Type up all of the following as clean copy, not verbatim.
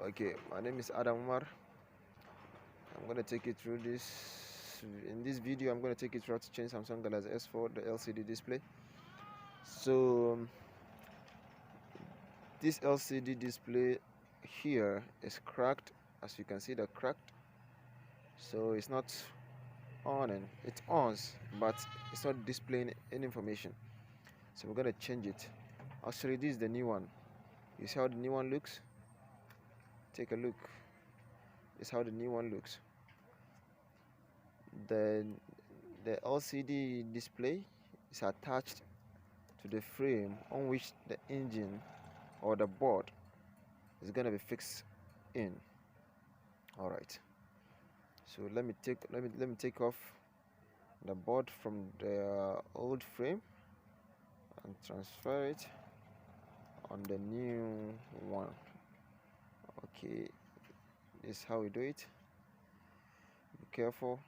Okay, my name is Adam Umar. I'm going to take you through this. In this video, I'm going to take you through how to change Samsung Galaxy S4, the LCD display. So, this LCD display here is cracked. As you can see, the cracked. So, it's not on, and it ons, but it's not displaying any information. So, we're going to change it. Actually, this is the new one. You see how the new one looks? Take a look. This is how the new one looks. The LCD display is attached to the frame on which the engine or the board is going to be fixed in. All right, so let me take off the board from the old frame and transfer it on the new one. Okay, this is how we do it. Be careful,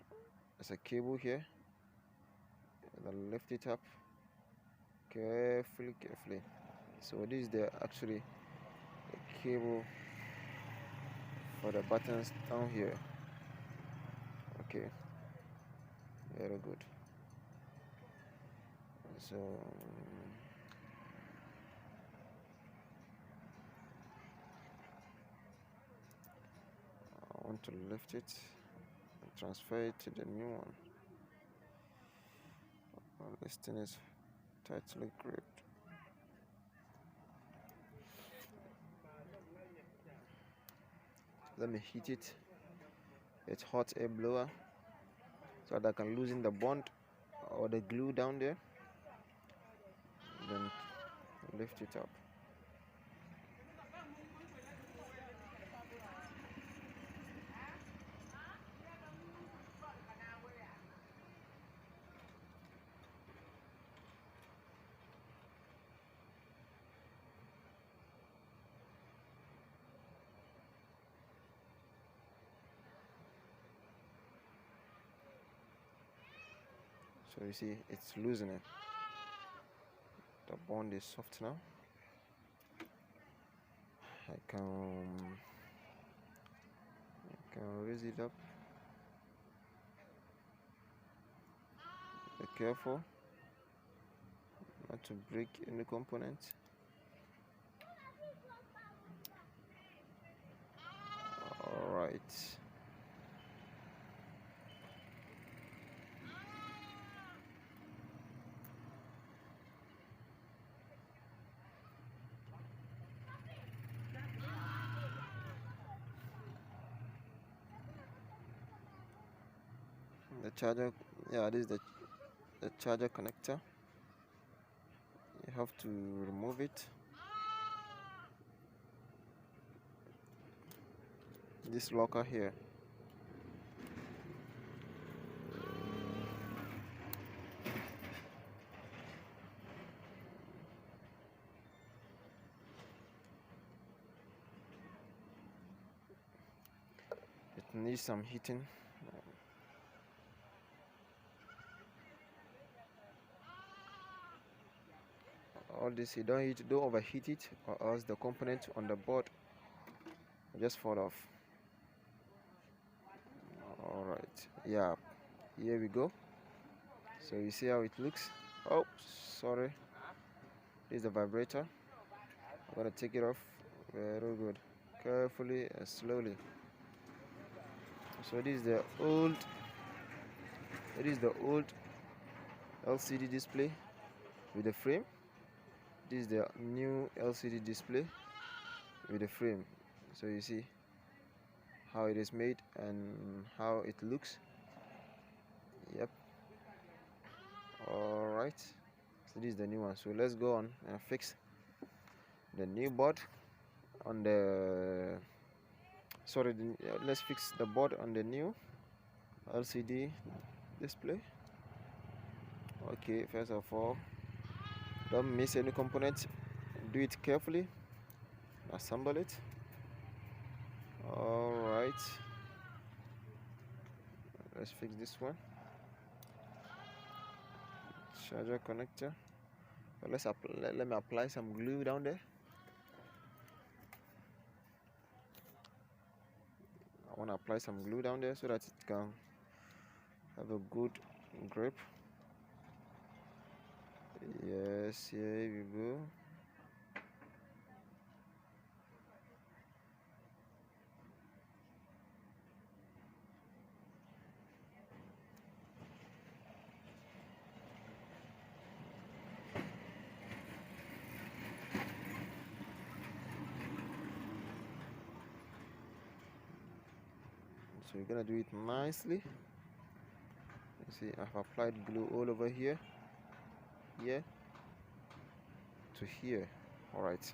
there's a cable here. Lift it up carefully. So this is actually the cable for the buttons down here. Okay, very good. So I want to lift it and transfer it to the new one. This thing is tightly gripped. Let me heat it. It's hot air blower so that I can loosen the bond or the glue down there. Then lift it up. So you see, it's loosening. The bond is soft now. I can raise it up. Be careful not to break any component. All right. The charger, yeah, this is the charger connector. You have to remove it. This locker here. It needs some heating. All this, you don't overheat it, or else the component on the board will just fall off. All right, yeah, here we go. So you see how it looks. Oh, sorry, this is the vibrator. I'm gonna take it off. Very good, carefully and slowly. So this is the old LCD display with the frame. This is the new LCD display with the frame. So you see how it is made and how it looks. Yep. All right, so this is the new one. So let's go on and fix the new board on the let's fix the board on the new LCD display. Okay, first of all, don't miss any component. Do it carefully. Assemble it. All right, let's fix this one. Charger connector. Let me apply some glue down there. want to apply some glue down there so that it can have a good grip. Yes, here we go. So you're gonna do it nicely. You see, I've applied glue all over here, here to here. All right.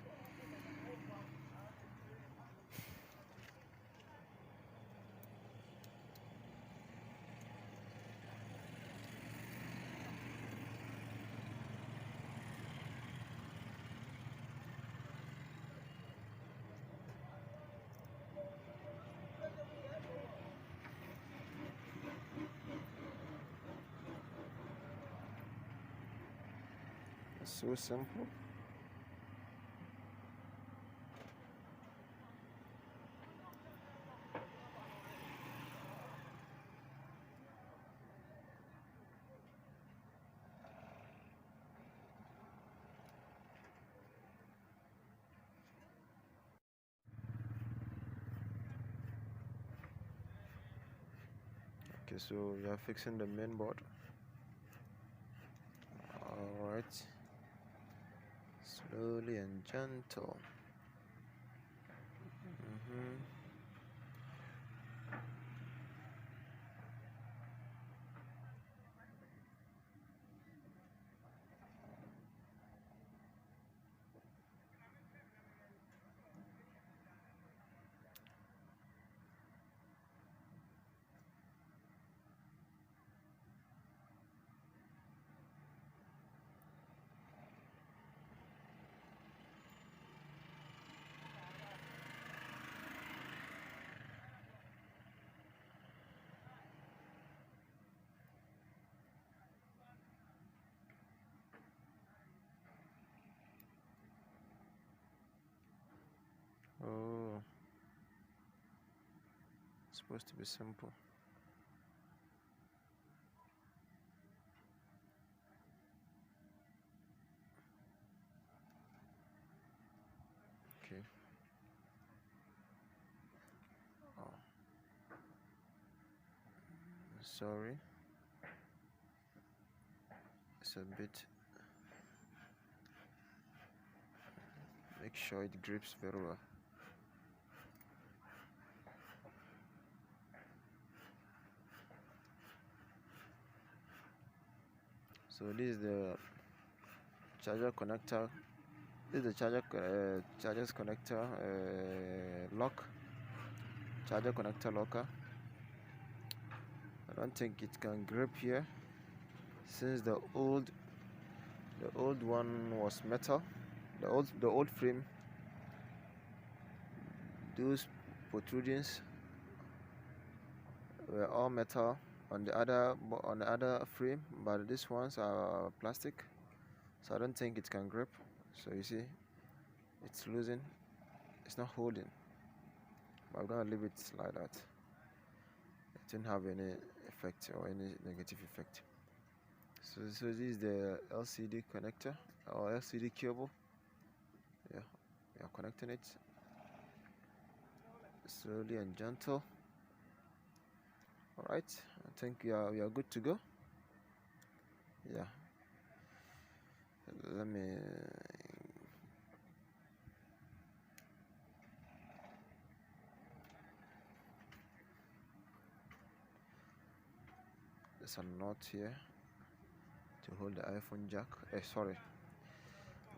It's so simple. Okay, so we are fixing the main board. All right. Slowly and gentle. Oh, it's supposed to be simple. Okay. Oh, sorry. It's a bit. Make sure it grips very well. So this is the charger connector. This is the charger's connector lock. Charger connector locker. I don't think it can grip here, since the old one was metal. The old frame, those protrusions were all metal on the other frame, but these ones are plastic, so I don't think it can grip. So you see, it's losing, it's not holding, but I'm gonna leave it like that. It didn't have any effect or any negative effect. So this is the LCD connector or LCD cable. Yeah, we are connecting it slowly and gentle. All right, I think we are good to go. Yeah, let me there's a knot here to hold the iPhone jack, sorry,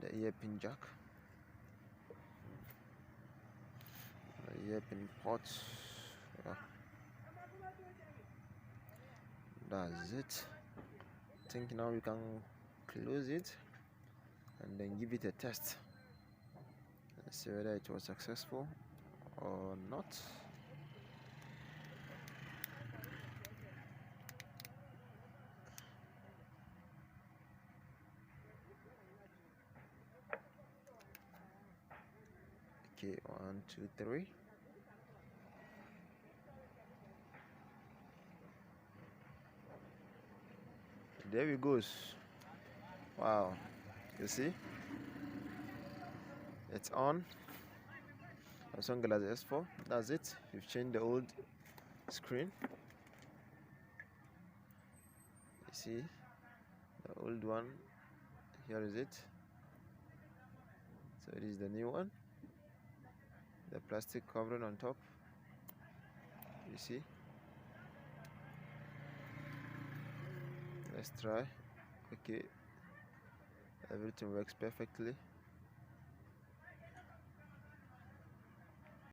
the earpin jack, the earpin port. Yeah, that's it. I think now we can close it and then give it a test and see whether it was successful or not. Okay, 1, 2, 3. There it goes. Wow, you see, it's on. Samsung Galaxy S4. That's it. We've changed the old screen. You see, the old one. Here is it. So it is the new one. The plastic covering on top. You see. Let's try. Okay, everything works perfectly.